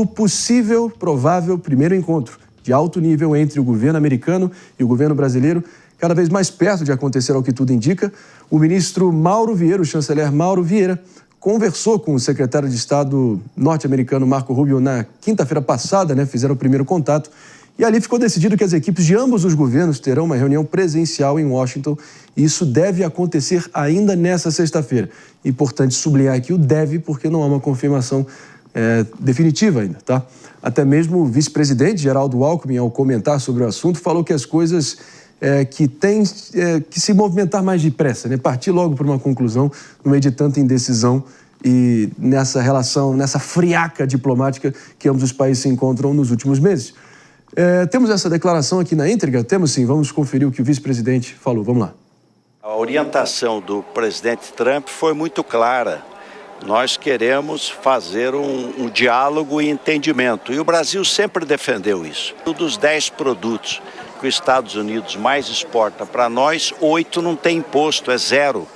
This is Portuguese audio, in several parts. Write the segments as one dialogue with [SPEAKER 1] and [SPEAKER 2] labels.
[SPEAKER 1] o possível, provável primeiro encontro de alto nível entre o governo americano e o governo brasileiro, cada vez mais perto de acontecer, ao que tudo indica. O ministro Mauro Vieira, o chanceler Mauro Vieira, conversou com o secretário de Estado norte-americano Marco Rubio na quinta-feira passada, fizeram o primeiro contato, e ali ficou decidido que as equipes de ambos os governos terão uma reunião presencial em Washington, e isso deve acontecer ainda nessa sexta-feira. Importante sublinhar aqui o deve, porque não há uma confirmação definitiva ainda, tá? Até mesmo o vice-presidente Geraldo Alckmin, ao comentar sobre o assunto, falou que as coisas que têm que se movimentar mais depressa, partir logo para uma conclusão no meio de tanta indecisão e nessa relação, nessa friaca diplomática que ambos os países se encontram nos últimos meses. Temos essa declaração aqui na íntegra? Temos sim, vamos conferir o que o vice-presidente falou. Vamos lá.
[SPEAKER 2] A orientação do presidente Trump foi muito clara. Nós queremos fazer um diálogo e entendimento. E o Brasil sempre defendeu isso. Um dos 10 produtos que os Estados Unidos mais exporta para nós, 8 não tem imposto, é 0.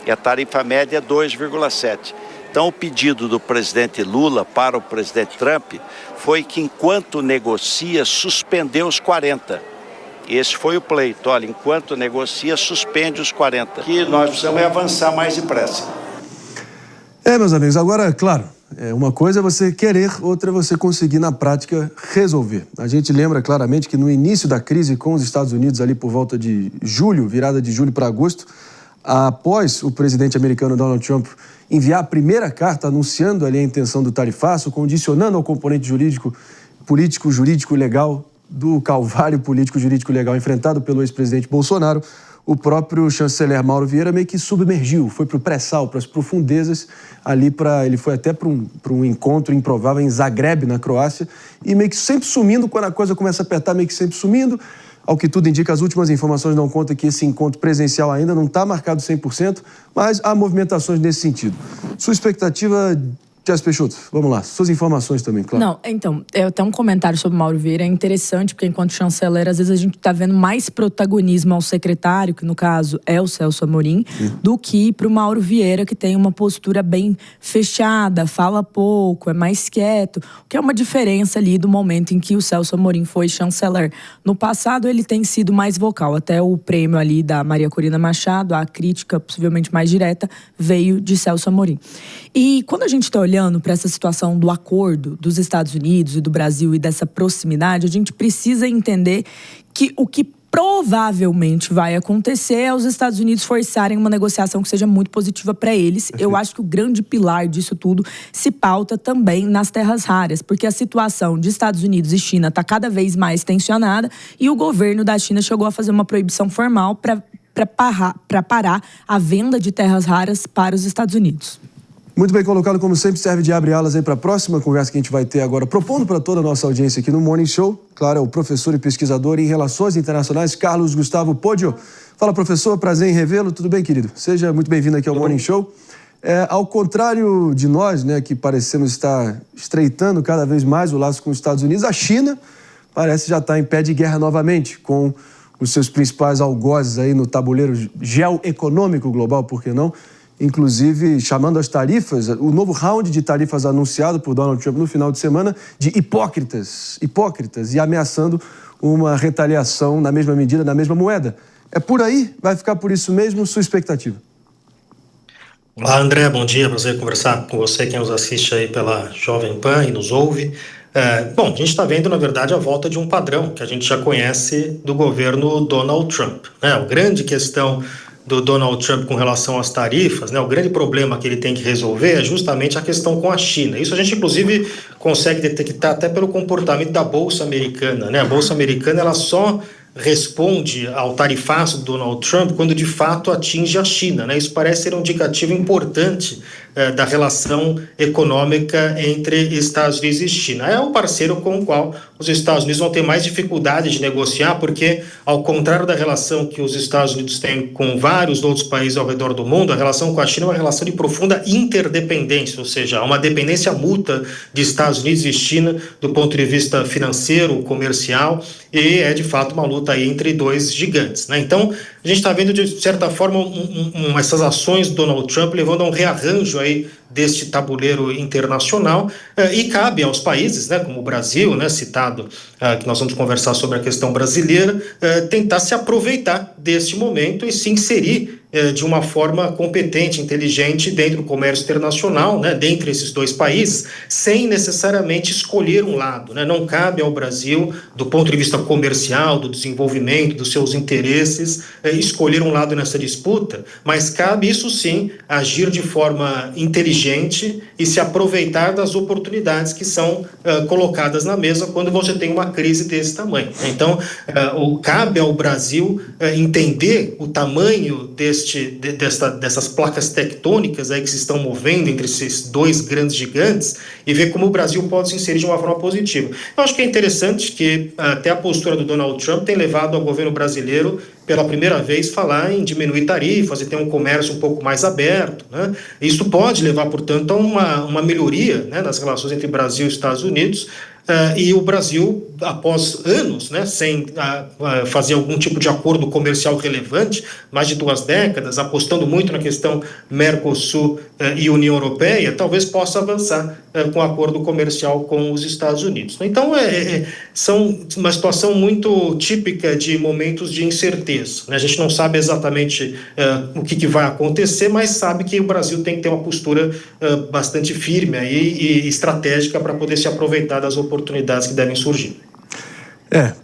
[SPEAKER 2] E a tarifa média é 2,7. Então o pedido do presidente Lula para o presidente Trump foi que, enquanto negocia, suspendeu os 40. Esse foi o pleito. Olha, enquanto negocia, suspende os 40. Que nós precisamos avançar mais depressa.
[SPEAKER 1] Meus amigos, agora, claro, uma coisa é você querer, outra é você conseguir na prática resolver. A gente lembra claramente que no início da crise com os Estados Unidos, ali por volta de julho, virada de julho para agosto, após o presidente americano Donald Trump enviar a primeira carta anunciando ali a intenção do tarifaço, condicionando ao componente político-jurídico legal do calvário político-jurídico legal enfrentado pelo ex-presidente Bolsonaro, o próprio chanceler Mauro Vieira meio que submergiu, foi para o pré-sal, para as profundezas, ele foi até para um encontro improvável em Zagreb, na Croácia, e meio que sempre sumindo, quando a coisa começa a apertar, meio que sempre sumindo. Ao que tudo indica, as últimas informações dão conta que esse encontro presencial ainda não está marcado 100%, mas há movimentações nesse sentido. Sua expectativa, Jess Peixoto, vamos lá, suas informações também, claro.
[SPEAKER 3] Não, então, até um comentário sobre o Mauro Vieira é interessante, porque enquanto chanceler, às vezes a gente está vendo mais protagonismo ao secretário, que no caso é o Celso Amorim, do que para o Mauro Vieira, que tem uma postura bem fechada, fala pouco, é mais quieto, o que é uma diferença ali do momento em que o Celso Amorim foi chanceler. No passado, ele tem sido mais vocal, até o prêmio ali da Maria Corina Machado, a crítica possivelmente mais direta, veio de Celso Amorim. E quando a gente está olhando para essa situação do acordo dos Estados Unidos e do Brasil e dessa proximidade, a gente precisa entender que o que provavelmente vai acontecer é os Estados Unidos forçarem uma negociação que seja muito positiva para eles. Eu acho que o grande pilar disso tudo se pauta também nas terras raras, porque a situação de Estados Unidos e China está cada vez mais tensionada e o governo da China chegou a fazer uma proibição formal para parar a venda de terras raras para os Estados Unidos.
[SPEAKER 1] Muito bem colocado, como sempre, serve de abre-alas aí para a próxima conversa que a gente vai ter agora, propondo para toda a nossa audiência aqui no Morning Show. Claro, é o professor e pesquisador em Relações Internacionais, Carlos Gustavo Poggio. Fala, professor, prazer em revê-lo. Tudo bem, querido? Seja muito bem-vindo aqui ao Morning Show. Ao contrário de nós, que parecemos estar estreitando cada vez mais o laço com os Estados Unidos, a China parece já estar em pé de guerra novamente, com os seus principais algozes aí no tabuleiro geoeconômico global, por que não? Inclusive chamando as tarifas, o novo round de tarifas anunciado por Donald Trump no final de semana, de hipócritas, e ameaçando uma retaliação na mesma medida, na mesma moeda. É por aí? Vai ficar por isso mesmo? Sua expectativa?
[SPEAKER 4] Olá, André, bom dia, prazer conversar com você, quem nos assiste aí pela Jovem Pan e nos ouve. Bom, a gente está vendo, na verdade, a volta de um padrão que a gente já conhece do governo Donald Trump. A grande questão do Donald Trump com relação às tarifas, o grande problema que ele tem que resolver é justamente a questão com a China. Isso a gente, inclusive, consegue detectar até pelo comportamento da Bolsa Americana. A Bolsa Americana ela só responde ao tarifaço do Donald Trump quando de fato atinge a China. Isso parece ser um indicativo importante da relação econômica entre Estados Unidos e China. É um parceiro com o qual os Estados Unidos vão ter mais dificuldade de negociar, porque, ao contrário da relação que os Estados Unidos têm com vários outros países ao redor do mundo, a relação com a China é uma relação de profunda interdependência, ou seja, uma dependência mútua de Estados Unidos e China do ponto de vista financeiro, comercial, e é de fato uma luta aí entre dois gigantes. Então, a gente está vendo, de certa forma, essas ações do Donald Trump levando a um rearranjo aí deste tabuleiro internacional, e cabe aos países, né, como o Brasil, né, citado, que nós vamos conversar sobre a questão brasileira, tentar se aproveitar deste momento e se inserir de uma forma competente, inteligente dentro do comércio internacional, né, dentre esses dois países, sem necessariamente escolher um lado, né? Não cabe ao Brasil, do ponto de vista comercial, do desenvolvimento, dos seus interesses, escolher um lado nessa disputa, mas cabe, isso sim, agir de forma inteligente e se aproveitar das oportunidades que são colocadas na mesa quando você tem uma crise desse tamanho. Então, cabe ao Brasil entender o tamanho dessas placas tectônicas aí que se estão movendo entre esses dois grandes gigantes e ver como o Brasil pode se inserir de uma forma positiva. Eu acho que é interessante que até a postura do Donald Trump tem levado ao governo brasileiro pela primeira vez falar em diminuir tarifas e ter um comércio um pouco mais aberto, né? Isso pode levar, portanto, a uma melhoria, né, nas relações entre Brasil e Estados Unidos, e o Brasil, após anos, né, sem fazer algum tipo de acordo comercial relevante, mais de 2 décadas, apostando muito na questão Mercosul e União Europeia, talvez possa avançar com acordo comercial com os Estados Unidos. Então, são uma situação muito típica de momentos de incerteza, né? A gente não sabe exatamente o que vai acontecer, mas sabe que o Brasil tem que ter uma postura bastante firme aí e estratégica para poder se aproveitar das oportunidades que devem surgir.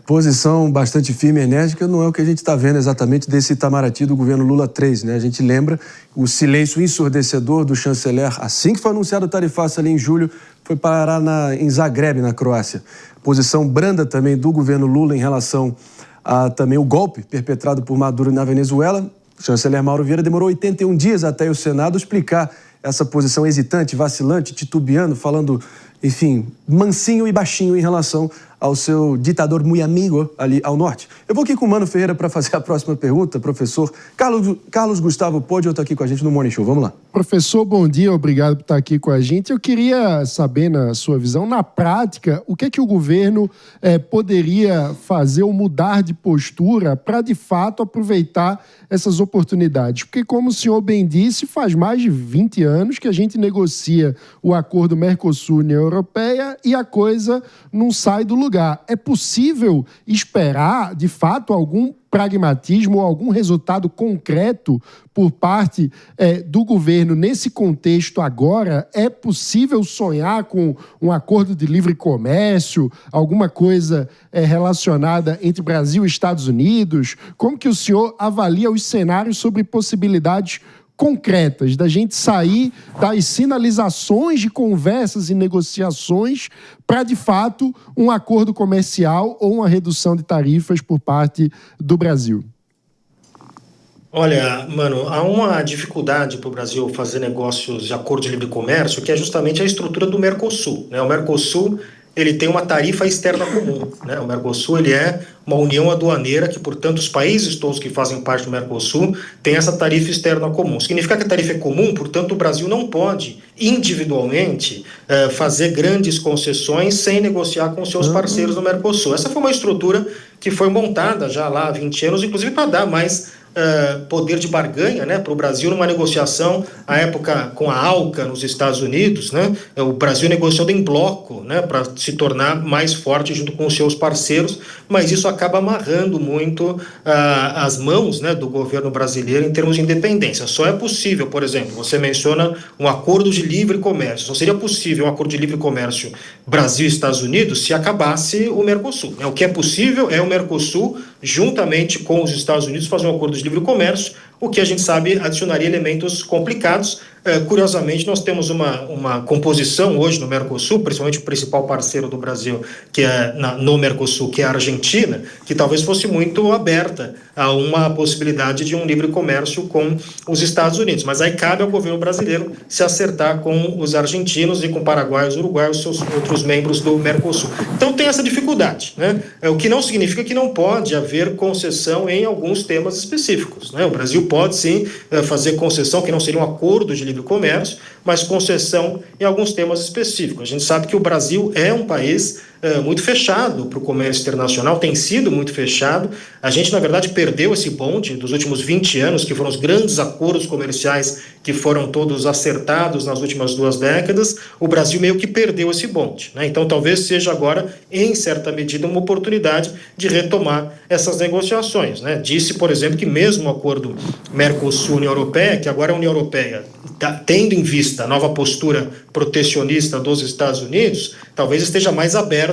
[SPEAKER 1] Posição bastante firme e enérgica não é o que a gente está vendo exatamente desse Itamaraty do governo Lula 3, né? A gente lembra o silêncio ensurdecedor do chanceler assim que foi anunciado o tarifaço ali em julho, foi parar em Zagreb, na Croácia. Posição branda também do governo Lula em relação a também o golpe perpetrado por Maduro na Venezuela. O chanceler Mauro Vieira demorou 81 dias até o Senado explicar essa posição hesitante, vacilante, titubeando, falando, enfim, mansinho e baixinho em relação ao seu ditador muito amigo ali ao norte. Eu vou aqui com o Mano Ferreira para fazer a próxima pergunta. Professor Carlos Gustavo Podio está aqui com a gente no Morning Show. Vamos lá.
[SPEAKER 5] Professor, bom dia. Obrigado por estar aqui com a gente. Eu queria saber, na sua visão, na prática, o que é que o governo poderia fazer ou mudar de postura para, de fato, aproveitar essas oportunidades. Porque, como o senhor bem disse, faz mais de 20 anos que a gente negocia o acordo Mercosul-União Europeia e a coisa não sai do lugar. É possível esperar, de fato, algum pragmatismo ou algum resultado concreto por parte do governo nesse contexto agora? É possível sonhar com um acordo de livre comércio, alguma coisa relacionada entre Brasil e Estados Unidos? Como que o senhor avalia os cenários sobre possibilidades concretas da gente sair das sinalizações de conversas e negociações para, de fato, um acordo comercial ou uma redução de tarifas por parte do Brasil?
[SPEAKER 4] Olha, mano, há uma dificuldade para o Brasil fazer negócios de acordo de livre comércio, que é justamente a estrutura do Mercosul, né? O Mercosul, ele tem uma tarifa externa comum, né? O Mercosul, ele é uma união aduaneira que, portanto, os países todos que fazem parte do Mercosul têm essa tarifa externa comum. Significa que a tarifa é comum, portanto, o Brasil não pode, individualmente, fazer grandes concessões sem negociar com seus parceiros do Mercosul. Essa foi uma estrutura que foi montada já lá há 20 anos, inclusive para dar mais poder de barganha, né, para o Brasil numa negociação, à época com a ALCA nos Estados Unidos, né, o Brasil negociou em bloco, né, para se tornar mais forte junto com os seus parceiros, mas isso acaba amarrando muito as mãos, né, do governo brasileiro em termos de independência. Só é possível, por exemplo, você menciona um acordo de livre comércio, só seria possível um acordo de livre comércio Brasil e Estados Unidos se acabasse o Mercosul, né? O que é possível é o Mercosul, juntamente com os Estados Unidos, fazer um acordo de livre comércio, o que a gente sabe adicionaria elementos complicados. Curiosamente, nós temos uma composição hoje no Mercosul, principalmente o principal parceiro do Brasil, que é no Mercosul, que é a Argentina, que talvez fosse muito aberta a uma possibilidade de um livre comércio com os Estados Unidos. Mas aí cabe ao governo brasileiro se acertar com os argentinos e com o Paraguai, os uruguaios, os seus outros membros do Mercosul. Então tem essa dificuldade, né? O que não significa que não pode haver concessão em alguns temas específicos, né? O Brasil pode sim fazer concessão, que não seria um acordo de livre comércio, mas concessão em alguns temas específicos. A gente sabe que o Brasil é um país muito fechado para o comércio internacional, tem sido muito fechado. A gente, na verdade, perdeu esse bonde dos últimos 20 anos, que foram os grandes acordos comerciais que foram todos acertados nas últimas 2 décadas. O Brasil meio que perdeu esse bonde, né? Então, talvez seja agora, em certa medida, uma oportunidade de retomar essas negociações, né? Disse, por exemplo, que mesmo o acordo Mercosul-União Europeia, que agora a União Europeia, tendo em vista a nova postura protecionista dos Estados Unidos, talvez esteja mais aberta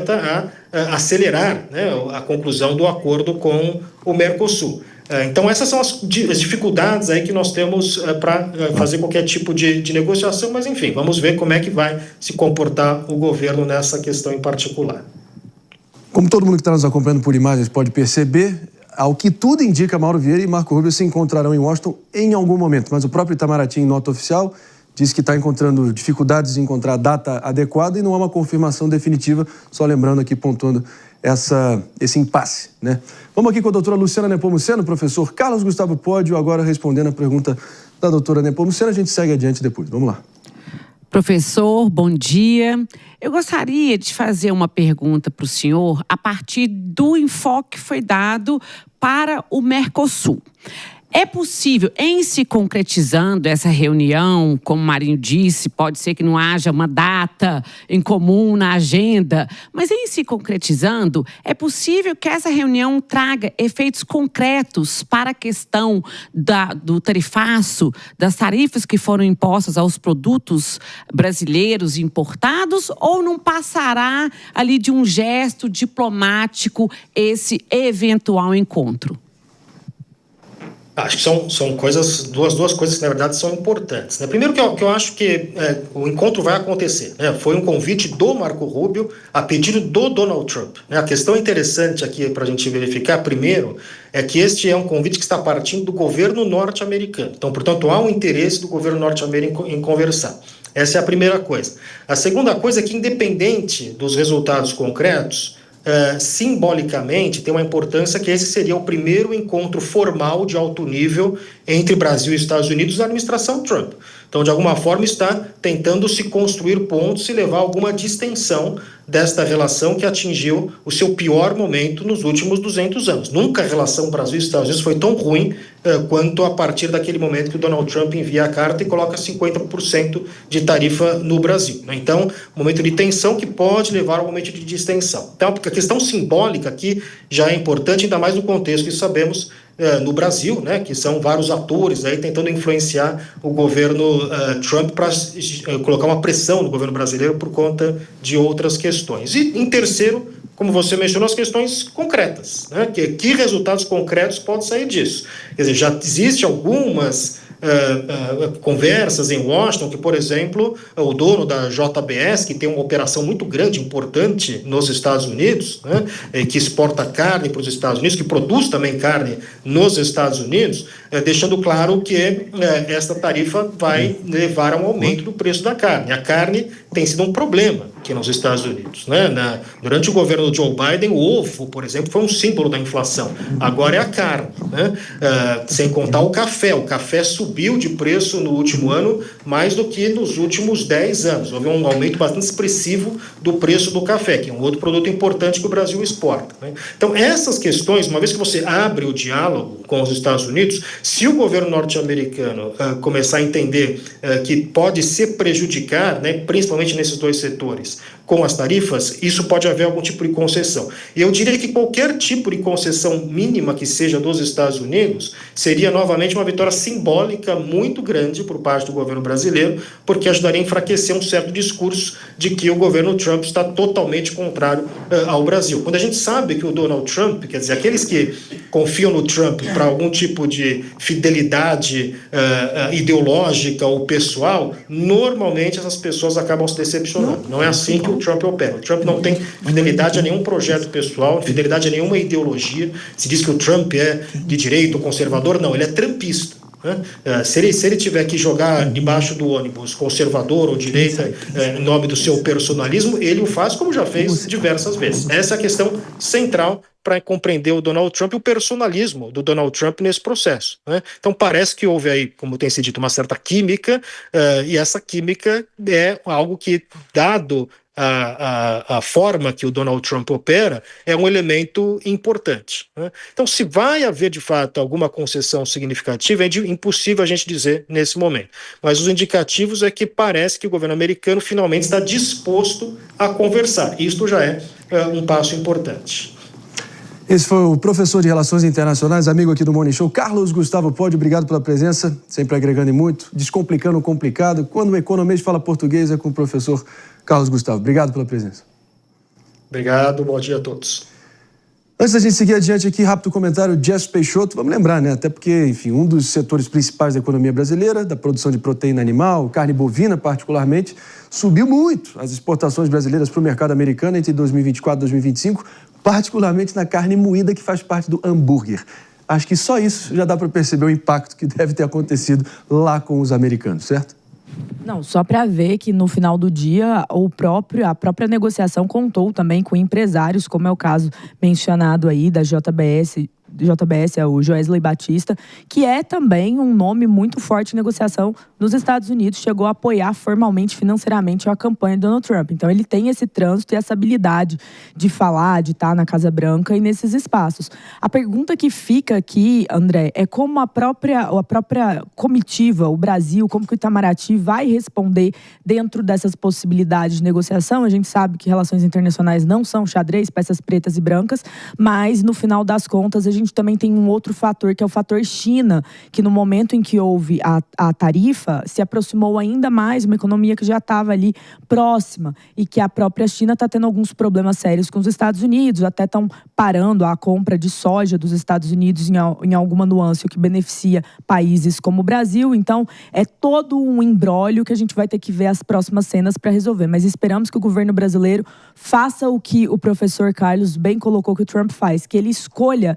[SPEAKER 4] a acelerar, né, a conclusão do acordo com o Mercosul. Então, essas são as dificuldades aí que nós temos para fazer qualquer tipo de negociação, mas, enfim, vamos ver como é que vai se comportar o governo nessa questão em particular.
[SPEAKER 1] Como todo mundo que está nos acompanhando por imagens pode perceber, ao que tudo indica, Mauro Vieira e Marco Rubio se encontrarão em Washington em algum momento, mas o próprio Itamaraty, em nota oficial, diz que está encontrando dificuldades de encontrar a data adequada e não há uma confirmação definitiva, só lembrando aqui, pontuando esse impasse, né? Vamos aqui com a doutora Luciana Nepomuceno, professor Carlos Gustavo Pódio, agora respondendo a pergunta da doutora Nepomuceno. A gente segue adiante depois. Vamos lá.
[SPEAKER 6] Professor, bom dia. Eu gostaria de fazer uma pergunta para o senhor a partir do enfoque que foi dado para o Mercosul. É possível, em se concretizando essa reunião, como o Marinho disse, pode ser que não haja uma data em comum na agenda, mas em se concretizando, é possível que essa reunião traga efeitos concretos para a questão do tarifaço, das tarifas que foram impostas aos produtos brasileiros importados, ou não passará ali de um gesto diplomático esse eventual encontro?
[SPEAKER 4] Acho que são coisas, duas coisas que, na verdade, são importantes, né? Primeiro que eu acho que o encontro vai acontecer, né? Foi um convite do Marco Rubio a pedido do Donald Trump, né? A questão interessante aqui para a gente verificar, primeiro, é que este é um convite que está partindo do governo norte-americano. Então, portanto, há um interesse do governo norte-americano em conversar. Essa é a primeira coisa. A segunda coisa é que, independente dos resultados concretos, simbolicamente tem uma importância que esse seria o primeiro encontro formal de alto nível entre Brasil e Estados Unidos na administração Trump. Então, de alguma forma, está tentando se construir pontos e levar alguma distensão desta relação que atingiu o seu pior momento nos últimos 200 anos. Nunca a relação Brasil e Estados Unidos foi tão ruim quanto a partir daquele momento que o Donald Trump envia a carta e coloca 50% de tarifa no Brasil. Então, momento de tensão que pode levar ao momento de distensão. Então, a questão simbólica aqui já é importante, ainda mais no contexto que sabemos no Brasil, né, que são vários atores aí tentando influenciar o governo Trump para colocar uma pressão no governo brasileiro por conta de outras questões. E, em terceiro, como você mencionou, as questões concretas, né, que resultados concretos podem sair disso. Quer dizer, já existe algumas conversas em Washington, que, por exemplo, o dono da JBS, que tem uma operação muito grande, importante nos Estados Unidos, né, que exporta carne para os Estados Unidos, que produz também carne nos Estados Unidos, deixando claro que esta tarifa vai levar a um aumento do preço da carne. A carne tem sido um problema aqui nos Estados Unidos, né? Durante o governo Joe Biden, o ovo, por exemplo, foi um símbolo da inflação. Agora é a carne, né? Sem contar o café. O café subiu de preço no último ano mais do que nos últimos 10 anos. Houve um aumento bastante expressivo do preço do café, que é um outro produto importante que o Brasil exporta, né? Então, essas questões, uma vez que você abre o diálogo com os Estados Unidos, se o governo norte-americano começar a entender que pode se prejudicar, né, principalmente nesses dois setores, com as tarifas, isso pode haver algum tipo de concessão. E eu diria que qualquer tipo de concessão mínima que seja dos Estados Unidos seria novamente uma vitória simbólica muito grande por parte do governo brasileiro, porque ajudaria a enfraquecer um certo discurso de que o governo Trump está totalmente contrário ao Brasil. Quando a gente sabe que o Donald Trump, quer dizer, aqueles que confiam no Trump para algum tipo de fidelidade ideológica ou pessoal, normalmente essas pessoas acabam se decepcionando. Não é assim que o Trump opera. O Trump não tem fidelidade a nenhum projeto pessoal, fidelidade a nenhuma ideologia. Se diz que o Trump é de direita ou conservador, não, ele é trumpista, né? Se ele tiver que jogar debaixo do ônibus conservador ou direita em nome do seu personalismo, ele o faz como já fez diversas vezes. Essa é a questão central para compreender o Donald Trump e o personalismo do Donald Trump nesse processo, né? Então parece que houve aí, como tem sido dito, uma certa química, e essa química é algo que, dado a forma que o Donald Trump opera é um elemento importante, né? Então, se vai haver, de fato, alguma concessão significativa, é impossível a gente dizer nesse momento. Mas os indicativos é que parece que o governo americano finalmente está disposto a conversar. Isto já é um passo importante.
[SPEAKER 1] Esse foi o professor de Relações Internacionais, amigo aqui do Morning Show, Carlos Gustavo Podi. Obrigado pela presença, sempre agregando em muito, descomplicando o complicado. Quando um economista fala português é com o professor Carlos Gustavo. Obrigado pela presença.
[SPEAKER 4] Obrigado, bom dia a todos.
[SPEAKER 1] Antes da gente seguir adiante aqui, rápido comentário, Jeff Peixoto, vamos lembrar, né? Até porque, enfim, um dos setores principais da economia brasileira, da produção de proteína animal, carne bovina particularmente, subiu muito as exportações brasileiras para o mercado americano entre 2024 e 2025, particularmente na carne moída que faz parte do hambúrguer. Acho que só isso já dá para perceber o impacto que deve ter acontecido lá com os americanos, certo?
[SPEAKER 3] Não, só para ver que no final do dia a própria negociação contou também com empresários, como é o caso mencionado aí da JBS, é o Joesley Batista, que é também um nome muito forte de negociação nos Estados Unidos, chegou a apoiar formalmente, financeiramente, a campanha de Donald Trump. Então, ele tem esse trânsito e essa habilidade de falar, de estar na Casa Branca e nesses espaços. A pergunta que fica aqui, André, é como a própria comitiva, o Brasil, como que o Itamaraty vai responder dentro dessas possibilidades de negociação. A gente sabe que relações internacionais não são xadrez, peças pretas e brancas, mas, no final das contas, a gente também tem um outro fator, que é o fator China, que no momento em que houve a tarifa, se aproximou ainda mais, uma economia que já estava ali próxima, e que a própria China está tendo alguns problemas sérios com os Estados Unidos, até estão parando a compra de soja dos Estados Unidos em alguma nuance, o que beneficia países como o Brasil. Então, é todo um imbróglio que a gente vai ter que ver as próximas cenas para resolver. Mas esperamos que o governo brasileiro faça o que o professor Carlos bem colocou que o Trump faz, que ele escolha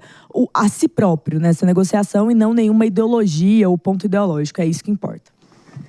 [SPEAKER 3] a si próprio nessa negociação e não nenhuma ideologia ou ponto ideológico. É isso que importa.